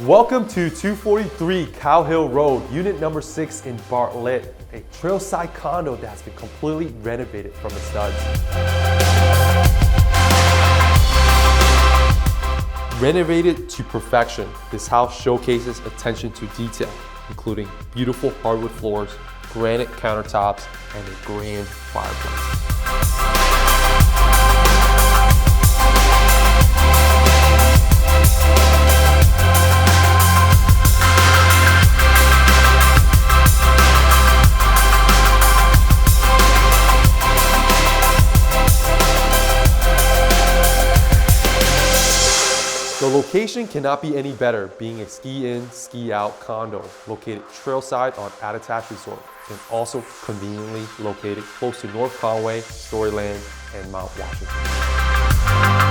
Welcome to 243 Cow Hill Road, unit number 6 in Bartlett, a trailside condo that's been completely renovated from the studs. Renovated to perfection, this house showcases attention to detail, including beautiful hardwood floors, granite countertops, and a grand fireplace. The location cannot be any better, being a ski-in, ski-out condo located trailside on Attitash Resort and also conveniently located close to North Conway, Storyland, and Mount Washington.